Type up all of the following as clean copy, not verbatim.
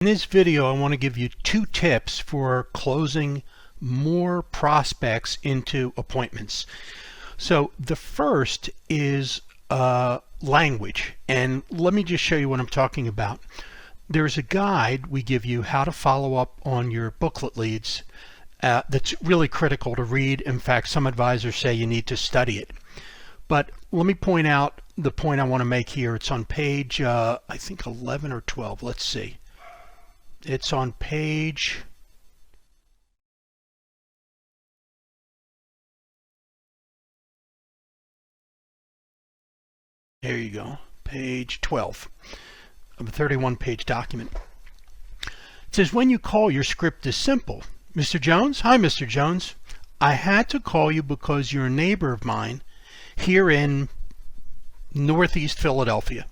In this video, I want to give you 2 tips for closing more prospects into appointments. So the first is language, and let me just show you what I'm talking about. There's a guide we give you how to follow up on your booklet leads that's really critical to read. In fact, some advisors say you need to study it. But let me point out the point I want to make here. It's on page, I think 11 or 12. Let's see. It's on page there you go, page 12 of a 31-page document. It says, when you call, your script is simple. Mr. Jones? Hi, Mr. Jones. I had to call you because you're a neighbor of mine here in Northeast Philadelphia.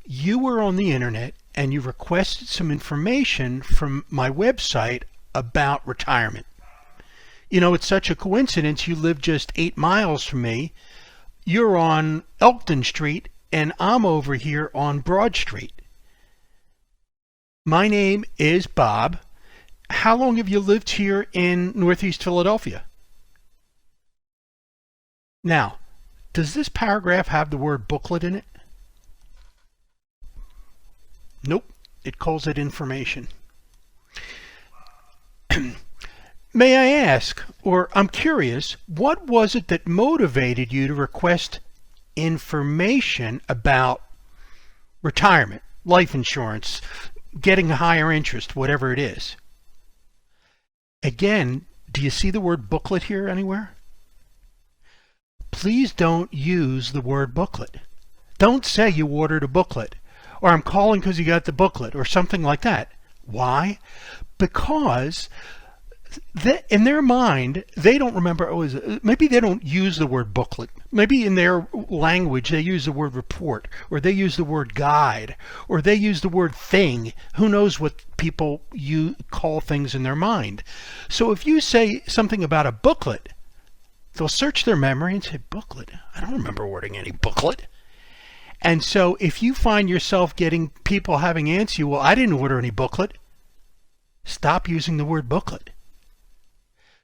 You were on the internet and you requested some information from my website about retirement. You know, it's such a coincidence you live just 8 miles from me. You're on Elkton Street and I'm over here on Broad Street. My name is Bob. How long have you lived here in Northeast Philadelphia? Now, does this paragraph have the word booklet in it? Nope, it calls it information. May I ask, or I'm curious, what was it that motivated you to request information about retirement, life insurance, getting a higher interest, whatever it is? Again, do you see the word booklet here anywhere? Please don't use the word booklet. Don't say you ordered a booklet, or I'm calling because you got the booklet, or something like that. Why? Because in their mind, they don't remember, maybe they don't use the word booklet. Maybe in their language, they use the word report, or they use the word guide, or they use the word thing. Who knows what people you call things in their mind. So if you say something about a booklet, they'll search their memory and say, booklet? I don't remember ordering any booklet. And so if you find yourself getting people having answer you, well, I didn't order any booklet, stop using the word booklet.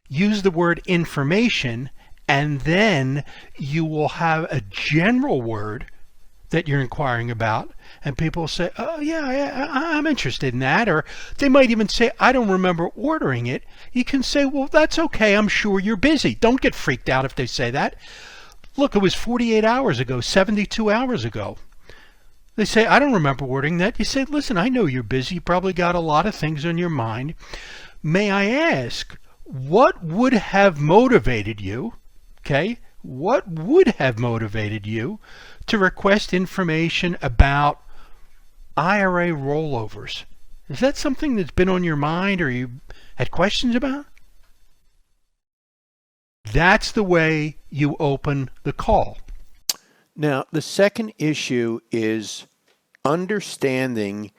Use the word information, and then you will have a general word that you're inquiring about, and people will say, oh yeah, I'm interested in that. Or they might even say, I don't remember ordering it. You can say, well, that's okay, I'm sure you're busy. Don't get freaked out if they say that. Look, it was 48 hours ago, 72 hours ago. They say, I don't remember ordering that. You say, listen, I know you're busy. You probably got a lot of things on your mind. May I ask, what would have motivated you, okay? What would have motivated you to request information about IRA rollovers? Is that something that's been on your mind or you had questions about? That's the way you open the call. Now, the second issue is understanding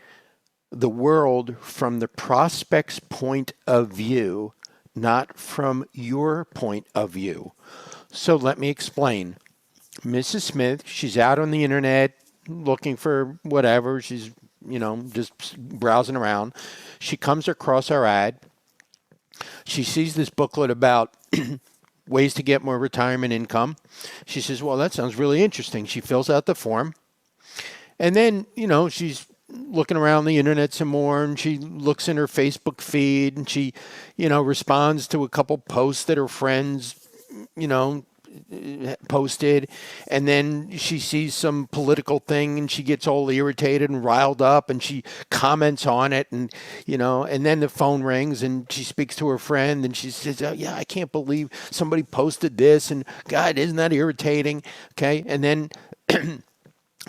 the world from the prospect's point of view, not from your point of view. So let me explain. Mrs. Smith, she's out on the internet looking for whatever. She's, just browsing around. She comes across our ad. She sees this booklet about ways to get more retirement income. She says, well, that sounds really interesting. She fills out the form. And then, she's looking around the internet some more, and she looks in her Facebook feed, and she, responds to a couple posts that her friends, posted. And then she sees some political thing and she gets all irritated and riled up and she comments on it, and and then the phone rings and she speaks to her friend and she says, oh yeah, I can't believe somebody posted this, and God, isn't that irritating? Okay. And then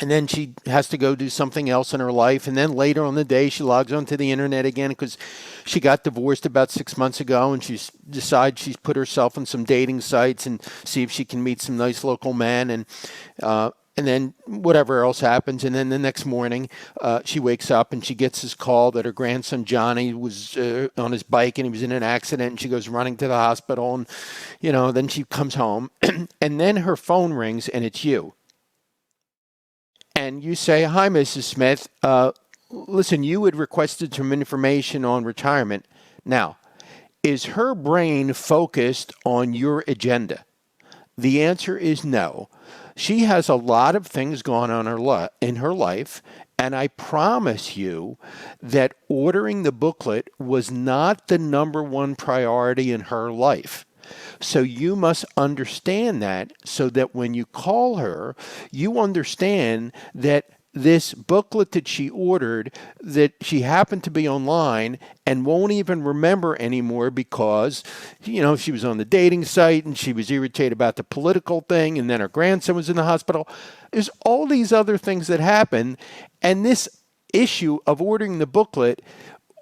and then she has to go do something else in her life. And then later on the day, she logs onto the internet again because she got divorced about 6 months ago, and she decides she's put herself on some dating sites and see if she can meet some nice local men. And then whatever else happens. And then the next morning, she wakes up and she gets this call that her grandson Johnny was on his bike and he was in an accident, and she goes running to the hospital. And, then she comes home and then her phone rings and it's you. And you say, hi, Mrs. Smith. listen, you had requested some information on retirement. Now, is her brain focused on your agenda? The answer is no. She has a lot of things going on in her life, and I promise you that ordering the booklet was not the number one priority in her life. So you must understand that, so that when you call her, you understand that this booklet that she ordered, that she happened to be online and won't even remember anymore because, she was on the dating site and she was irritated about the political thing, and then her grandson was in the hospital. There's all these other things that happen, and this issue of ordering the booklet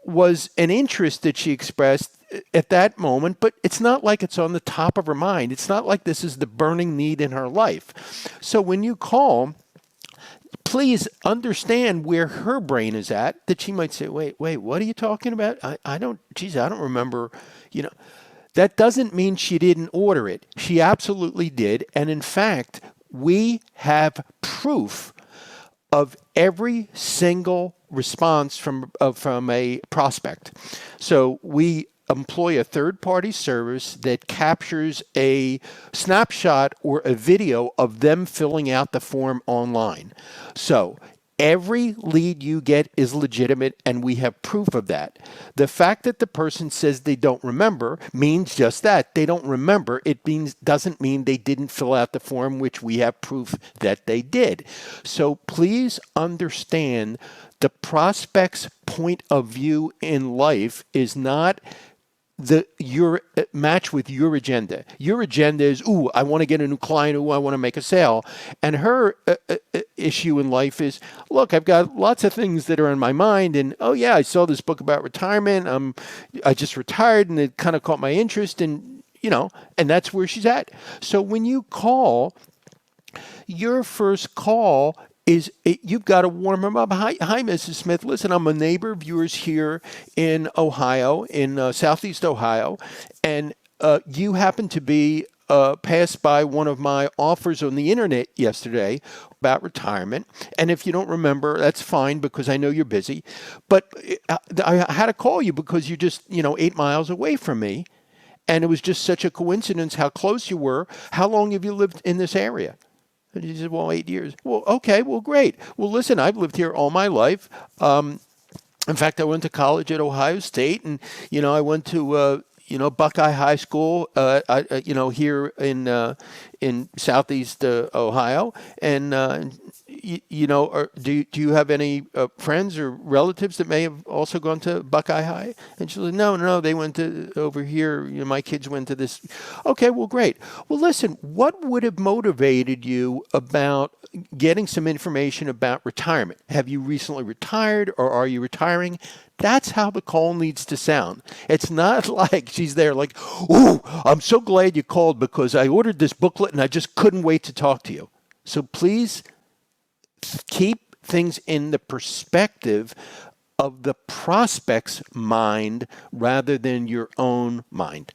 was an interest that she expressed at that moment, but it's not like it's on the top of her mind. It's not like this is the burning need in her life. So when you call, please understand where her brain is at, that she might say, wait, what are you talking about? I don't remember, That doesn't mean she didn't order it. She absolutely did. And in fact, we have proof of every single response from a prospect. So we employ a third-party service that captures a snapshot or a video of them filling out the form online. So every lead you get is legitimate, and we have proof of that. The fact that the person says they don't remember means just that. They don't remember. It doesn't mean they didn't fill out the form, which we have proof that they did. So please understand, the prospect's point of view in life is not your match with your agenda. Your agenda is, I want to get a new client, I want to make a sale. And her issue in life is, look, I've got lots of things that are in my mind, and I saw this book about retirement. I just retired, and it kind of caught my interest, and and that's where she's at. So when you call, your first call is you've got to warm them up. Hi, Mrs. Smith. Listen, I'm a neighbor of yours here in Ohio, in Southeast Ohio, and you happen to be passed by one of my offers on the internet yesterday about retirement. And if you don't remember, that's fine, because I know you're busy. But I had to call you because you're just 8 miles away from me, and it was just such a coincidence how close you were. How long have you lived in this area? And he said, well, 8 years. Well, okay, well, great. Well, listen, I've lived here all my life. In fact, I went to college at Ohio State, and, I went to, Buckeye High School, here in Southeast Ohio. And, do you have any friends or relatives that may have also gone to Buckeye High? And she said, no, they went to over here. My kids went to this. Okay, well, great. Well, listen, what would have motivated you about getting some information about retirement? Have you recently retired, or are you retiring? That's how the call needs to sound. It's not like she's there like, I'm so glad you called because I ordered this booklet and I just couldn't wait to talk to you. So please keep things in the perspective of the prospect's mind rather than your own mind.